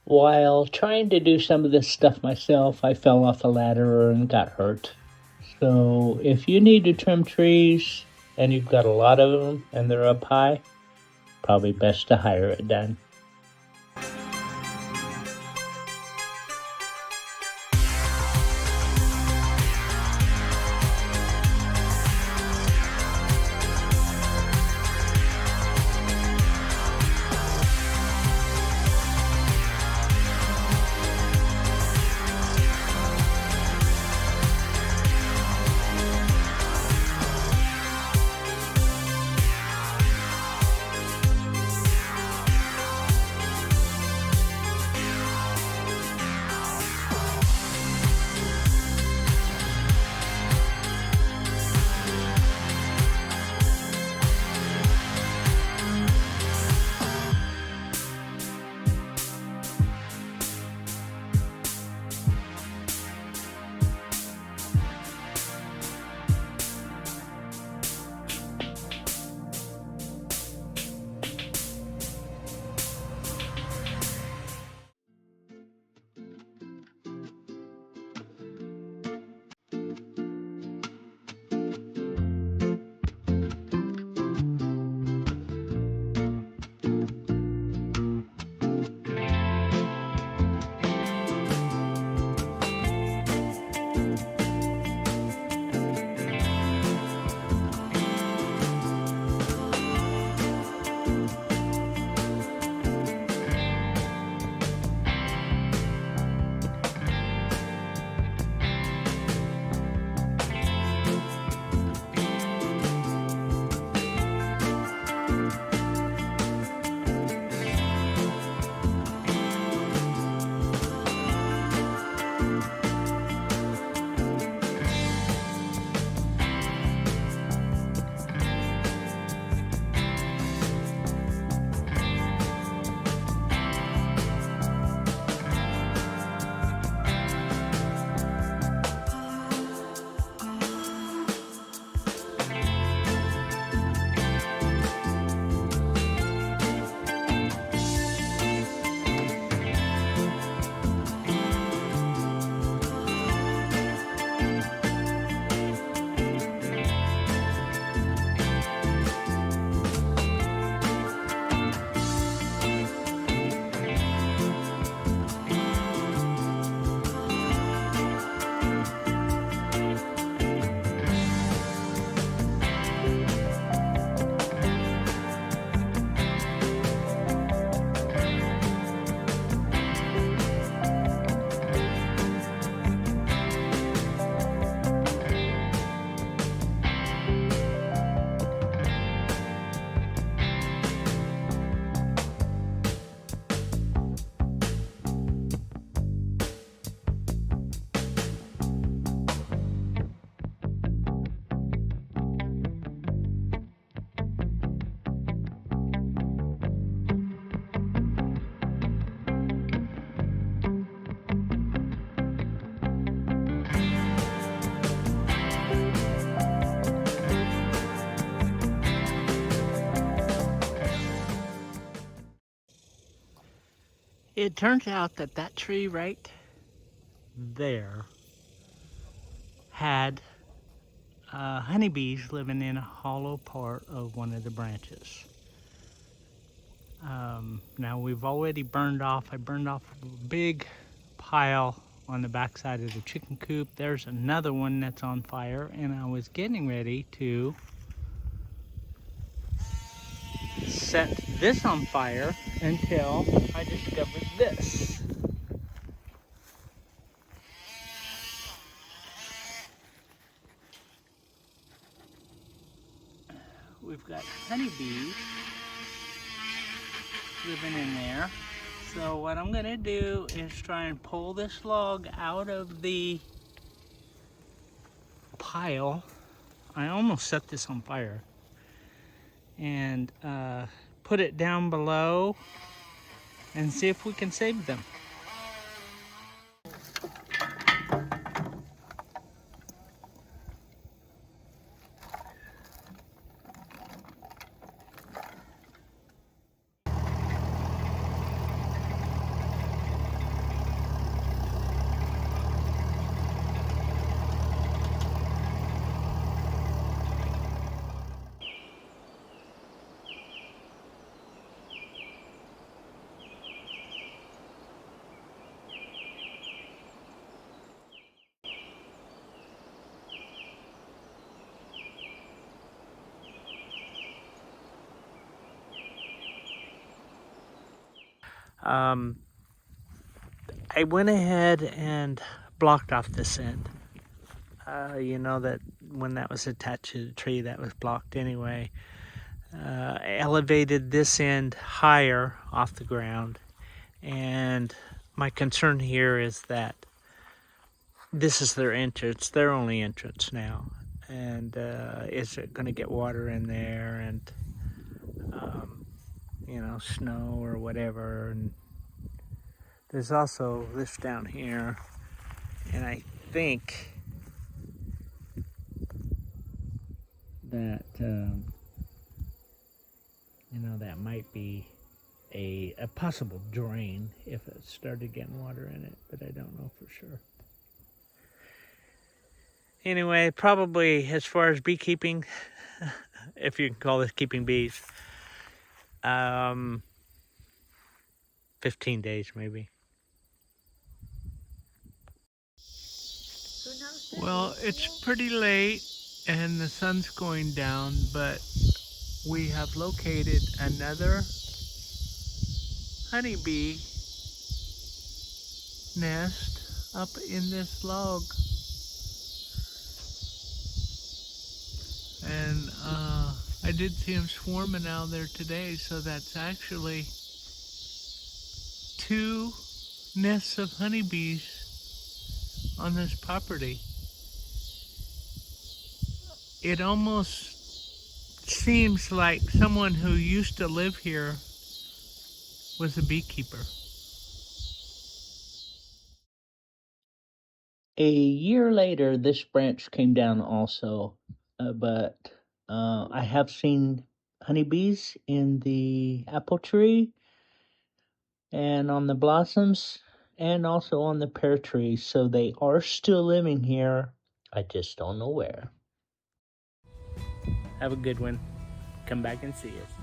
While trying to do some of this stuff myself, I fell off a ladder and got hurt. So if you need to trim trees and you've got a lot of them and they're up high, probably best to hire it done. It turns out that that tree right there had honeybees living in a hollow part of one of the branches. Now we've already I burned off a big pile on the backside of the chicken coop. There's another one that's on fire, and I was getting ready to set this on fire until I discovered this. We've got honeybees living in there. So what I'm gonna do is try and pull this log out of the pile. I almost set this on fire. And put it down below and see if we can save them. I went ahead and blocked off this end. You know that when that was attached to the tree, that was blocked anyway. I elevated this end higher off the ground, and my concern here is that this is their entrance, their only entrance now, and is it going to get water in there, and you know, snow or whatever. And there's also this down here, and I think that you know, that might be a possible drain if it started getting water in it, but I don't know for sure. Anyway, probably as far as beekeeping, if you can call this keeping bees, 15 days maybe. Well, it's pretty late and the sun's going down, but we have located another honeybee nest up in this log. And I did see them swarming out there today, so that's actually 2 nests of honeybees on this property. It almost seems like someone who used to live here was a beekeeper. A year later, this branch came down also, but I have seen honeybees in the apple tree and on the blossoms and also on the pear tree, so they are still living here. I just don't know where. Have a good one. Come back and see us.